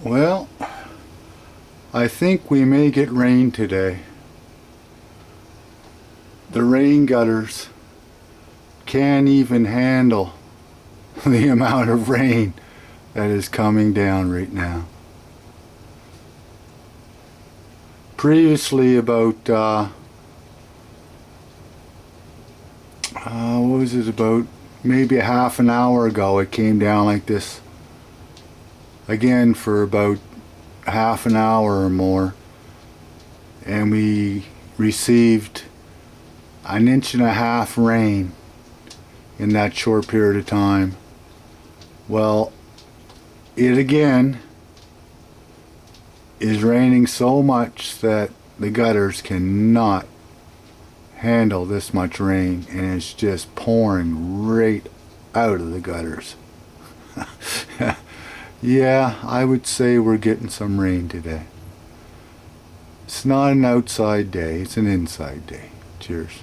Well, I think we may get rain today. The rain gutters can't even handle the amount of rain that is coming down right now. Previously, about what was it, about maybe a half an hour ago, it came down like this again for about half an hour or more, and we received an inch and a half rain in that short period of time. Well, it again is raining so much that the gutters cannot handle this much rain, and it's just pouring right out of the gutters. Yeah, I would say we're getting some rain today. It's not an outside day, it's an inside day. Cheers.